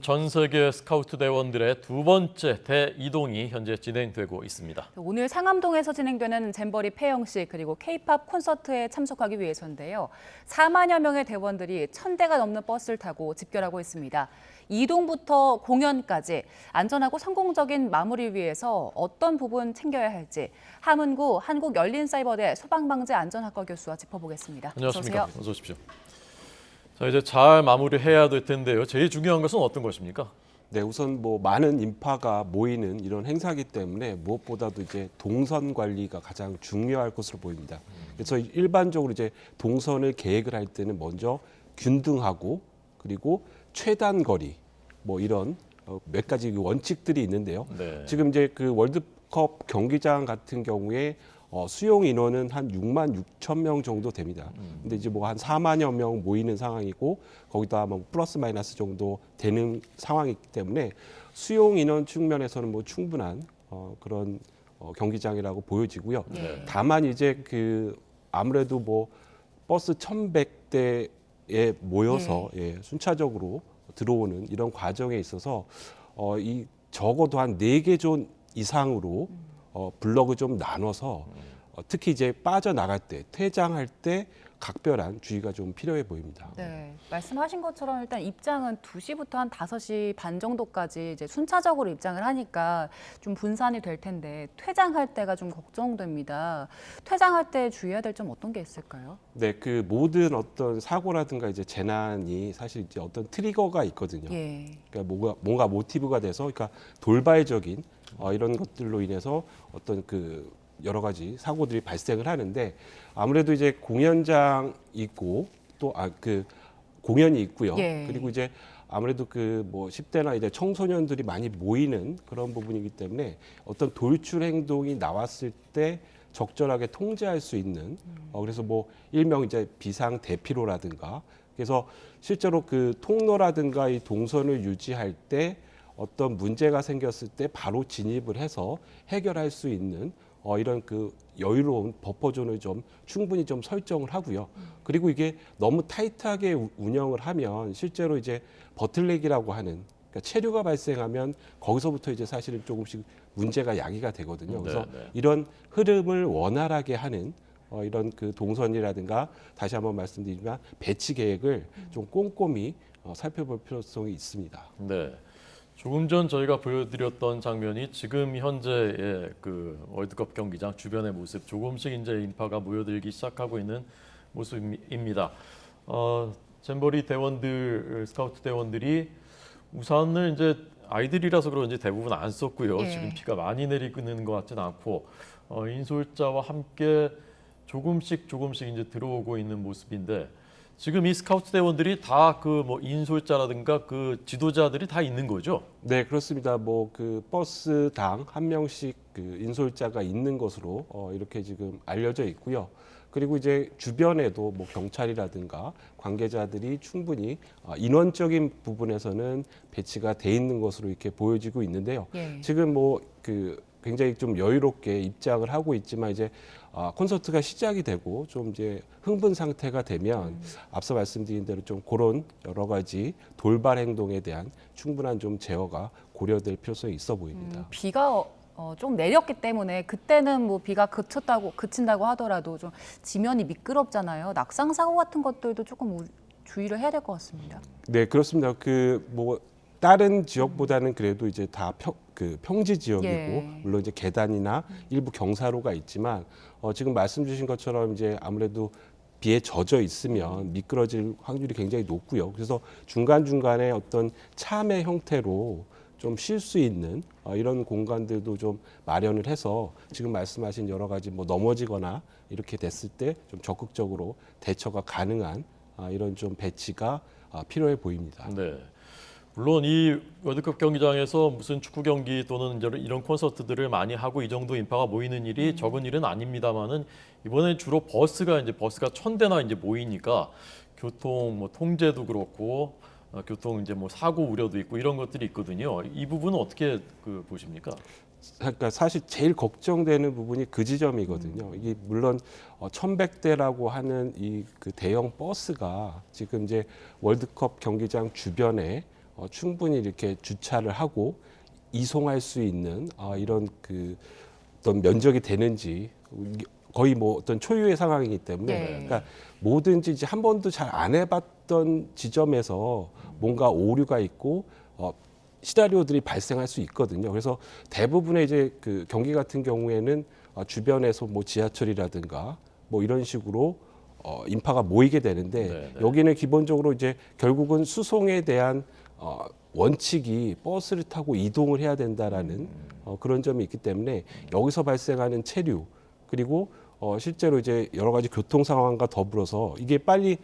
전 세계 스카우트 대원들의 두 번째 대이동이 현재 진행되고 있습니다. 오늘 상암동에서 진행되는 잼버리 폐영식 그리고 K-팝 콘서트에 참석하기 위해서인데요. 4만여 명의 대원들이 1,000대가 넘는 버스를 타고 집결하고 있습니다. 이동부터 공연까지 안전하고 성공적인 마무리 위해서 어떤 부분 챙겨야 할지 함은구 한국열린사이버대 소방방재안전학과 교수와 짚어보겠습니다. 안녕하십니까. 어서 오십시오. 자, 이제 잘 마무리해야 될 텐데요. 제일 중요한 것은 어떤 것입니까? 네, 우선 많은 인파가 모이는 이런 행사이기 때문에 무엇보다도 이제 동선 관리가 가장 중요할 것으로 보입니다. 그래서 일반적으로 이제 동선을 계획을 할 때는 먼저 균등하고 그리고 최단 거리 이런 몇 가지 원칙들이 있는데요. 네. 지금 이제 그 월드컵 경기장 같은 경우에 수용 인원은 한 6만 6천 명 정도 됩니다. 근데 이제 한 4만여 명 모이는 상황이고 거기다 플러스 마이너스 정도 되는 상황이기 때문에 수용 인원 측면에서는 충분한 그런 경기장이라고 보여지고요. 네. 다만 이제 아무래도 버스 1,100대에 모여서 순차적으로 들어오는 이런 과정에 있어서 이 적어도 한 4개 존 이상으로 블럭을 좀 나눠서 특히 이제 빠져나갈 때, 퇴장할 때 각별한 주의가 좀 필요해 보입니다. 네, 말씀하신 것처럼 일단 입장은 2시부터 한 5시 반 정도까지 이제 순차적으로 입장을 하니까 좀 분산이 될 텐데 퇴장할 때가 좀 걱정됩니다. 퇴장할 때 주의해야 될 점 어떤 게 있을까요? 네, 그 모든 어떤 사고라든가 이제 재난이 사실 이제 어떤 트리거가 있거든요. 예. 그러니까 뭔가 모티브가 돼서, 그러니까 돌발적인 이런 것들로 인해서 어떤 여러 가지 사고들이 발생을 하는데 아무래도 이제 공연장 있고 또 공연이 있고요. 예. 그리고 이제 아무래도 10대나 이제 청소년들이 많이 모이는 그런 부분이기 때문에 어떤 돌출 행동이 나왔을 때 적절하게 통제할 수 있는 그래서 일명 이제 비상 대피로라든가 그래서 실제로 통로라든가 이 동선을 유지할 때 어떤 문제가 생겼을 때 바로 진입을 해서 해결할 수 있는 이런 여유로운 버퍼존을 좀 충분히 좀 설정을 하고요. 그리고 이게 너무 타이트하게 운영을 하면 실제로 이제 버틀렉이라고 하는 그러니까 체류가 발생하면 거기서부터 이제 사실은 조금씩 문제가 야기가 되거든요. 그래서 네. 이런 흐름을 원활하게 하는 이런 동선이라든가 다시 한번 말씀드리지만 배치 계획을 좀 꼼꼼히 살펴볼 필요성이 있습니다. 네. 조금 전 저희가 보여드렸던 장면이 지금 현재의 월드컵 경기장 주변의 모습, 조금씩 이제 인파가 모여들기 시작하고 있는 모습입니다. 잼버리 대원들, 스카우트 대원들이 우산을 이제 아이들이라서 그런지 대부분 안 썼고요. 예. 지금 비가 많이 내리는 것 같지는 않고 인솔자와 함께 조금씩 이제 들어오고 있는 모습인데. 지금 이 스카우트 대원들이 다 인솔자라든가 지도자들이 다 있는 거죠? 네, 그렇습니다. 버스당 한 명씩 인솔자가 있는 것으로 이렇게 지금 알려져 있고요. 그리고 이제 주변에도 경찰이라든가 관계자들이 충분히 인원적인 부분에서는 배치가 돼 있는 것으로 이렇게 보여지고 있는데요. 예. 지금 굉장히 좀 여유롭게 입장을 하고 있지만 이제 콘서트가 시작이 되고 좀 이제 흥분 상태가 되면 앞서 말씀드린 대로 좀 그런 여러 가지 돌발 행동에 대한 충분한 좀 제어가 고려될 필요성이 있어 보입니다. 비가 좀 내렸기 때문에 그때는 비가 그친다고 하더라도 좀 지면이 미끄럽잖아요. 낙상 사고 같은 것들도 조금 주의를 해야 될 것 같습니다. 네, 그렇습니다. 다른 지역보다는 그래도 이제 다 평지 지역이고 예. 물론 이제 계단이나 일부 경사로가 있지만 지금 말씀 주신 것처럼 이제 아무래도 비에 젖어 있으면 미끄러질 확률이 굉장히 높고요. 그래서 중간중간에 어떤 참의 형태로 좀 쉴 수 있는 이런 공간들도 좀 마련을 해서 지금 말씀하신 여러 가지 넘어지거나 이렇게 됐을 때 좀 적극적으로 대처가 가능한 이런 좀 배치가 필요해 보입니다. 네. 물론 이 월드컵 경기장에서 무슨 축구 경기 또는 이런 콘서트들을 많이 하고 이 정도 인파가 모이는 일이 적은 일은 아닙니다만은 이번에 주로 버스가 1,000대나 이제 모이니까 교통 통제도 그렇고 교통 사고 우려도 있고 이런 것들이 있거든요. 이 부분은 어떻게 보십니까? 그러니까 사실 제일 걱정되는 부분이 그 지점이거든요. 이게 물론 1,100대라고 하는 대형 버스가 지금 이제 월드컵 경기장 주변에 충분히 이렇게 주차를 하고 이송할 수 있는 이런 그 어떤 면적이 되는지 거의 뭐 어떤 초유의 상황이기 때문에 네. 그러니까 뭐든지 이제 한 번도 잘 안 해봤던 지점에서 뭔가 오류가 있고 시나리오들이 발생할 수 있거든요. 그래서 대부분의 이제 그 경기 같은 경우에는 주변에서 뭐 지하철이라든가 뭐 이런 식으로 인파가 모이게 되는데 네, 네. 여기는 기본적으로 이제 결국은 수송에 대한 원칙이 버스를 타고 이동을 해야 된다라는 그런 점이 있기 때문에 여기서 발생하는 체류 그리고 실제로 이제 여러 가지 교통 상황과 더불어서 이게 빨리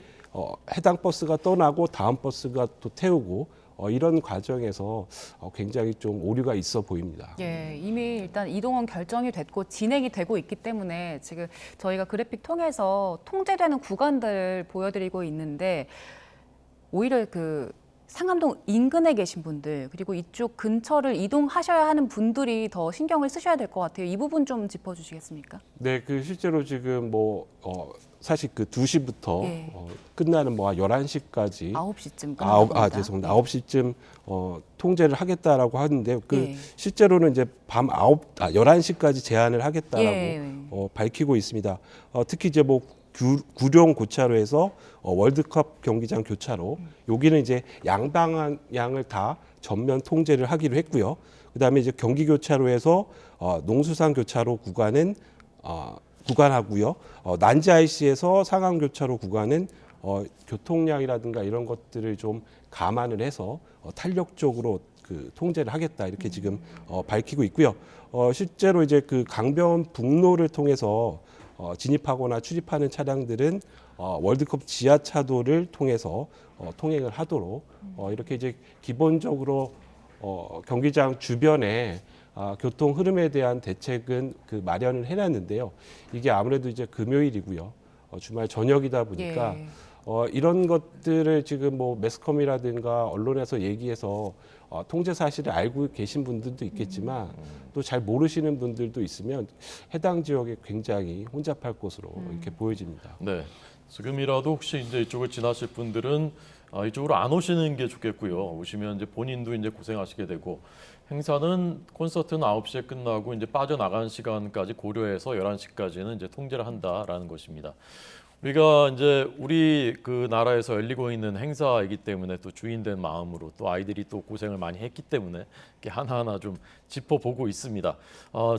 해당 버스가 떠나고 다음 버스가 또 태우고 이런 과정에서 굉장히 좀 오류가 있어 보입니다. 예, 이미 일단 이동은 결정이 됐고 진행이 되고 있기 때문에 지금 저희가 그래픽 통해서 통제되는 구간들을 보여드리고 있는데 오히려 그 상암동 인근에 계신 분들 그리고 이쪽 근처를 이동하셔야 하는 분들이 더 신경을 쓰셔야 될 것 같아요. 이 부분 좀 짚어주시겠습니까? 네, 그 실제로 지금 뭐 사실 그 2시부터 예. 끝나는 뭐 11시까지 9시쯤 끝나고 죄송합니다. 9시쯤 통제를 하겠다라고 하는데 그 예. 실제로는 이제 밤 11시까지 제한을 하겠다라고 예. 밝히고 있습니다. 특히 이제 뭐 구룡 고차로에서 월드컵 경기장 교차로 여기는 이제 양방향을 다 전면 통제를 하기로 했고요. 그다음에 이제 경기 교차로에서 농수산 교차로 구간하고요. 난지 IC에서 상암 교차로 구간은 교통량이라든가 이런 것들을 좀 감안을 해서 탄력적으로 그 통제를 하겠다 이렇게 지금 밝히고 있고요. 실제로 이제 그 강변 북로를 통해서 진입하거나 출입하는 차량들은 월드컵 지하차도를 통해서 통행을 하도록 이렇게 이제 기본적으로 경기장 주변에 교통 흐름에 대한 대책은 그 마련을 해놨는데요. 이게 아무래도 이제 금요일이고요. 주말 저녁이다 보니까 예. 이런 것들을 지금 뭐 매스컴이라든가 언론에서 얘기해서 통제 사실을 알고 계신 분들도 있겠지만 또 잘 모르시는 분들도 있으면 해당 지역에 굉장히 혼잡할 것으로 이렇게 보여집니다. 네. 지금이라도 혹시 이제 이쪽을 지나실 분들은 이쪽으로 안 오시는 게 좋겠고요. 오시면 이제 본인도 이제 고생하시게 되고 행사는 콘서트는 9시에 끝나고 이제 빠져나가는 시간까지 고려해서 11시까지는 이제 통제를 한다라는 것입니다. 우리가 이제 우리 그 나라에서 열리고 있는 행사이기 때문에 또 주인된 마음으로 또 아이들이 또 고생을 많이 했기 때문에 이렇게 하나하나 좀 짚어보고 있습니다.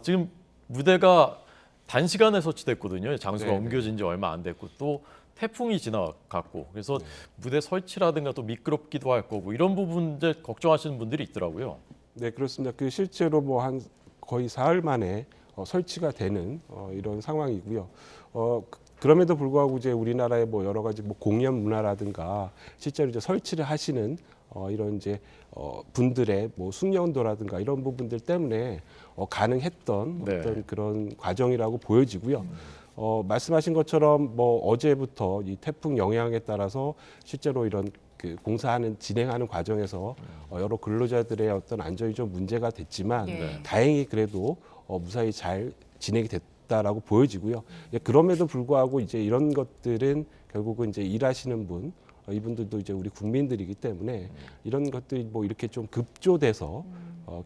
지금 무대가 단시간에 설치됐거든요. 장소가 네네. 옮겨진 지 얼마 안 됐고 또 태풍이 지나갔고 그래서 무대 설치라든가 또 미끄럽기도 할 거고 이런 부분 이제 걱정하시는 분들이 있더라고요. 네, 그렇습니다. 그 실제로 뭐 한 거의 사흘 만에 설치가 되는 이런 상황이고요. 그럼에도 불구하고 이제 우리나라의 뭐 여러 가지 뭐 공연 문화라든가 실제로 이제 설치를 하시는 이런 이제 분들의 뭐 숙련도라든가 이런 부분들 때문에 가능했던 네. 어떤 그런 과정이라고 보여지고요. 말씀하신 것처럼 뭐 어제부터 이 태풍 영향에 따라서 실제로 이런 그 진행하는 과정에서 여러 근로자들의 어떤 안전이 좀 문제가 됐지만 예. 다행히 그래도 무사히 잘 진행이 됐다라고 보여지고요. 그럼에도 불구하고 이제 이런 것들은 결국은 이제 일하시는 분 이분들도 이제 우리 국민들이기 때문에 이런 것들이 뭐 이렇게 좀 급조돼서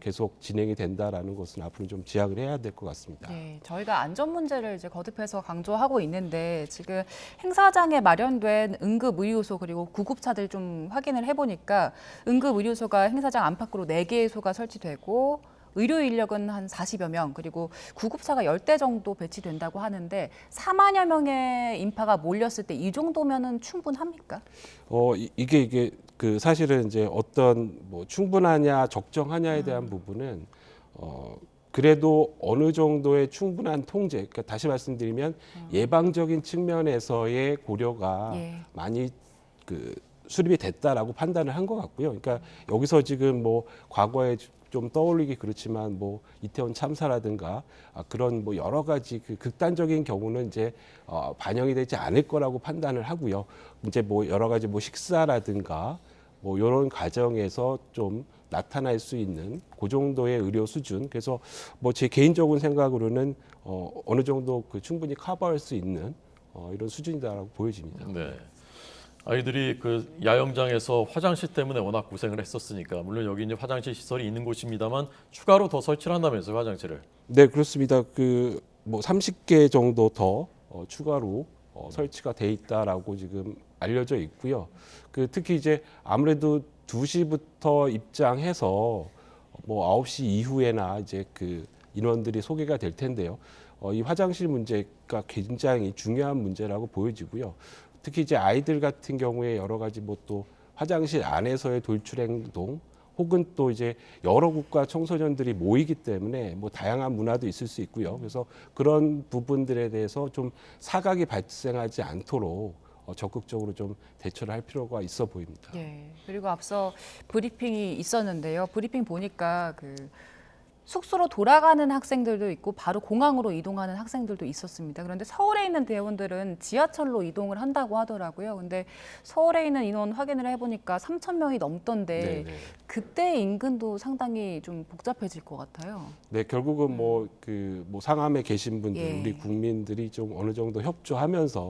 계속 진행이 된다라는 것은 앞으로 좀 지양을 해야 될 것 같습니다. 네, 저희가 안전 문제를 이제 거듭해서 강조하고 있는데 지금 행사장에 마련된 응급 의료소 그리고 구급차들 좀 확인을 해보니까 응급 의료소가 행사장 안팎으로 4개소가 설치되고 의료 인력은 한 40여 명 그리고 구급차가 10대 정도 배치된다고 하는데 4만여 명의 인파가 몰렸을 때 이 정도면은 충분합니까? 이게 그 사실은 이제 어떤 뭐 충분하냐 적정하냐에 대한 부분은 그래도 어느 정도의 충분한 통제, 그러니까 다시 말씀드리면 예방적인 측면에서의 고려가 예. 많이 그 수립이 됐다라고 판단을 한 것 같고요. 그러니까 여기서 지금 뭐 과거에 좀 떠올리기 그렇지만 뭐 이태원 참사라든가 그런 뭐 여러 가지 그 극단적인 경우는 이제 반영이 되지 않을 거라고 판단을 하고요. 이제 뭐 여러 가지 뭐 식사라든가 뭐 이런 과정에서 좀 나타날 수 있는 그 정도의 의료 수준. 그래서 뭐 제 개인적인 생각으로는 어느 정도 그 충분히 커버할 수 있는 이런 수준이다라고 보여집니다. 네. 아이들이 그 야영장에서 화장실 때문에 워낙 고생을 했었으니까 물론 여기 이제 화장실 시설이 있는 곳입니다만 추가로 더 설치를 한다면서요, 화장실을. 네, 그렇습니다. 그 뭐 30개 정도 더 추가로 설치가 돼 있다라고 지금 알려져 있고요. 그 특히 이제 아무래도 2시부터 입장해서 뭐 9시 이후에나 이제 그 인원들이 소개가 될 텐데요. 이 화장실 문제가 굉장히 중요한 문제라고 보여지고요. 특히 이제 아이들 같은 경우에 여러 가지 뭐 또 화장실 안에서의 돌출 행동 혹은 또 이제 여러 국가 청소년들이 모이기 때문에 뭐 다양한 문화도 있을 수 있고요. 그래서 그런 부분들에 대해서 좀 사각이 발생하지 않도록 적극적으로 좀 대처를 할 필요가 있어 보입니다. 예. 그리고 앞서 브리핑이 있었는데요. 브리핑 보니까 그 숙소로 돌아가는 학생들도 있고 바로 공항으로 이동하는 학생들도 있었습니다. 그런데 서울에 있는 대원들은 지하철로 이동을 한다고 하더라고요. 근데 서울에 있는 인원 확인을 해보니까 3천 명이 넘던데 네네. 그때 인근도 상당히 좀 복잡해질 것 같아요. 네, 결국은 뭐 그 뭐 상암에 계신 분들, 예. 우리 국민들이 좀 어느 정도 협조하면서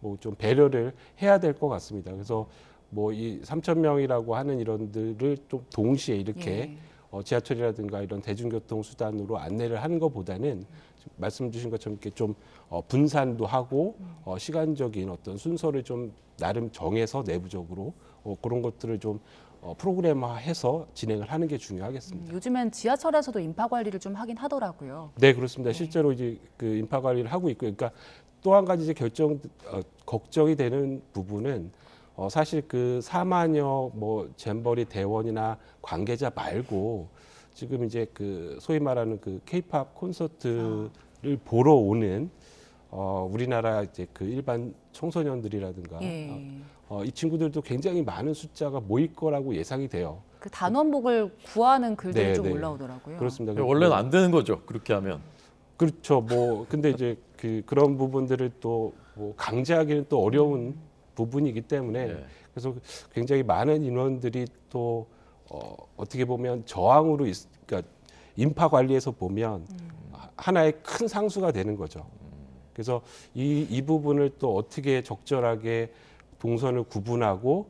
뭐 좀 배려를 해야 될 것 같습니다. 그래서 뭐 이 3천 명이라고 하는 이런들을 좀 동시에 이렇게 예. 지하철이라든가 이런 대중교통 수단으로 안내를 하는 것보다는 말씀 주신 것처럼 이렇게 좀 분산도 하고 시간적인 어떤 순서를 좀 나름 정해서 내부적으로 그런 것들을 좀 프로그램화해서 진행을 하는 게 중요하겠습니다. 요즘엔 지하철에서도 인파 관리를 좀 하긴 하더라고요. 네, 그렇습니다. 실제로 이제 그 인파 관리를 하고 있고요. 그러니까 또 한 가지 이제 걱정이 되는 부분은 사실 그 4만여 뭐 잼버리 대원이나 관계자 말고 지금 이제 그 소위 말하는 그 케이팝 콘서트를 보러 오는 우리나라 이제 그 일반 청소년들이라든가 예. 이 친구들도 굉장히 많은 숫자가 모일 거라고 예상이 돼요. 그 단원복을 구하는 글들이 네, 좀 네. 올라오더라고요. 그렇습니다. 원래는 안 되는 거죠, 그렇게 하면. 그렇죠. 뭐 근데 이제 그런 부분들을 또 뭐 강제하기는 또 어려운 부분이기 때문에 네. 그래서 굉장히 많은 인원들이 또 어떻게 보면 저항으로 그러니까 인파 관리에서 보면 하나의 큰 상수가 되는 거죠. 그래서 이 부분을 또 어떻게 적절하게 동선을 구분하고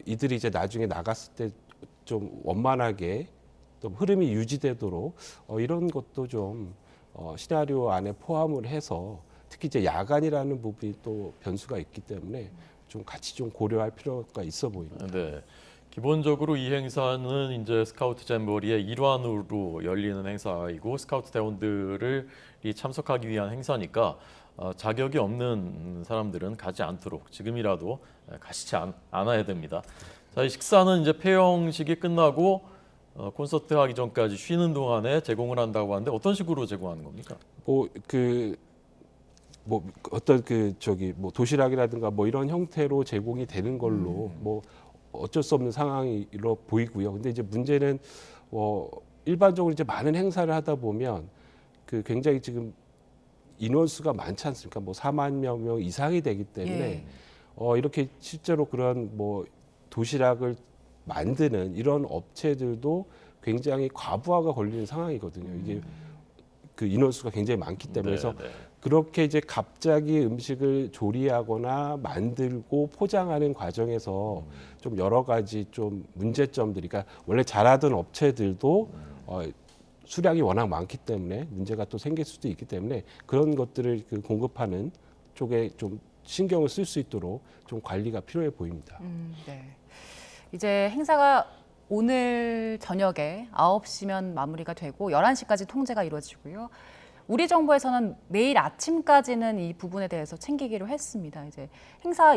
이들이 이제 나중에 나갔을 때 좀 원만하게 또 흐름이 유지되도록 이런 것도 좀 시나리오 안에 포함을 해서 특히 이제 야간이라는 부분이 또 변수가 있기 때문에 좀 같이 좀 고려할 필요가 있어 보입니다. 네. 기본적으로 이 행사는 이제 스카우트 잼버리의 일환으로 열리는 행사이고 스카우트 대원들을 참석하기 위한 행사니까 자격이 없는 사람들은 가지 않도록 지금이라도 가시지 않아야 됩니다. 자, 이 식사는 이제 폐영식이 끝나고 콘서트 하기 전까지 쉬는 동안에 제공을 한다고 하는데 어떤 식으로 제공하는 겁니까? 뭐 어떤 뭐 도시락이라든가 뭐 이런 형태로 제공이 되는 걸로 뭐 어쩔 수 없는 상황이로 보이고요. 근데 이제 문제는 일반적으로 이제 많은 행사를 하다 보면 그 굉장히 지금 인원수가 많지 않습니까? 뭐 4만여 명 이상이 되기 때문에 이렇게 실제로 그런 뭐 도시락을 만드는 이런 업체들도 굉장히 과부하가 걸리는 상황이거든요. 이게 그 인원수가 굉장히 많기 때문에 그래서 그렇게 이제 갑자기 음식을 조리하거나 만들고 포장하는 과정에서 좀 여러 가지 좀 문제점들이 그러니까 원래 잘하던 업체들도 수량이 워낙 많기 때문에 문제가 또 생길 수도 있기 때문에 그런 것들을 그 공급하는 쪽에 좀 신경을 쓸 수 있도록 좀 관리가 필요해 보입니다. 네. 이제 행사가 오늘 저녁에 9시면 마무리가 되고 11시까지 통제가 이루어지고요. 우리 정부에서는 내일 아침까지는 이 부분에 대해서 챙기기로 했습니다. 이제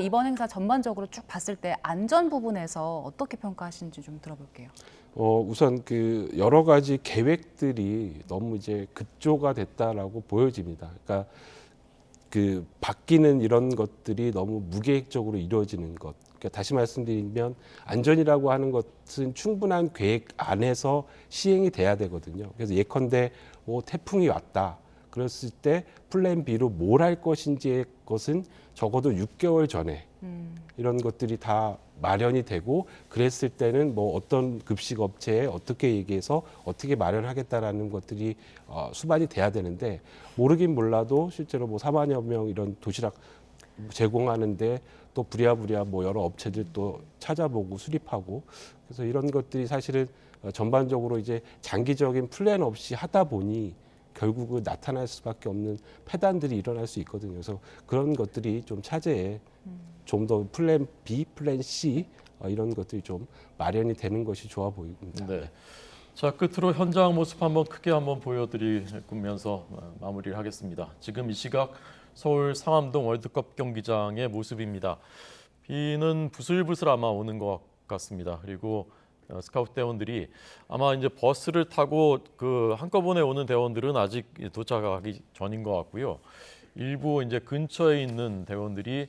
이번 행사 전반적으로 쭉 봤을 때 안전 부분에서 어떻게 평가하시는지 좀 들어볼게요. 우선 그 여러 가지 계획들이 너무 이제 급조가 됐다라고 보여집니다. 그러니까 그 바뀌는 이런 것들이 너무 무계획적으로 이루어지는 것. 그러니까 다시 말씀드리면 안전이라고 하는 것은 충분한 계획 안에서 시행이 돼야 되거든요. 그래서 예컨대 뭐 태풍이 왔다. 그랬을 때 플랜 B로 뭘 할 것인지의 것은 적어도 6개월 전에 이런 것들이 다 마련이 되고 그랬을 때는 뭐 어떤 급식 업체에 어떻게 얘기해서 어떻게 마련하겠다라는 것들이 수반이 돼야 되는데 모르긴 몰라도 실제로 뭐 4만여 명 이런 도시락 제공하는데 또 부랴부랴 뭐 여러 업체들 또 찾아보고 수립하고 그래서 이런 것들이 사실은 전반적으로 이제 장기적인 플랜 없이 하다 보니 결국은 나타날 수밖에 없는 폐단들이 일어날 수 있거든요. 그래서 그런 것들이 좀 차제에 좀 더 플랜 B, 플랜 C 이런 것들이 좀 마련이 되는 것이 좋아 보입니다. 네. 자, 끝으로 현장 모습 한번 크게 한번 보여드리면서 마무리를 하겠습니다. 지금 이 시각 서울 상암동 월드컵 경기장의 모습입니다. 비는 부슬부슬 아마 오는 것 같습니다. 그리고 스카우트 대원들이 아마 이제 버스를 타고 그 한꺼번에 오는 대원들은 아직 도착하기 전인 것 같고요. 일부 이제 근처에 있는 대원들이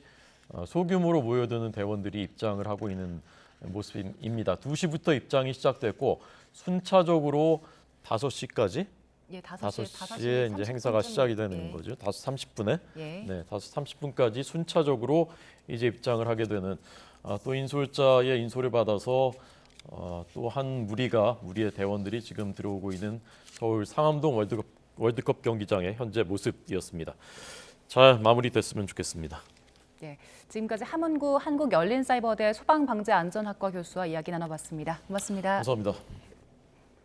소규모로 모여드는 대원들이 입장을 하고 있는 모습입니다. 2시부터 입장이 시작됐고 순차적으로 5시까지 예, 5시에 이제 행사가 시작이 되는 거죠. 5시 30분에. 예. 네, 5시 30분까지 순차적으로 이제 입장을 하게 되는 또 인솔자의 인솔을 받아서 또 한 무리의 대원들이 지금 들어오고 있는 서울 상암동 월드컵 경기장의 현재 모습이었습니다. 잘 마무리됐으면 좋겠습니다. 예, 지금까지 함원구 한국열린사이버대 소방방재안전학과 교수와 이야기 나눠봤습니다. 고맙습니다. 감사합니다.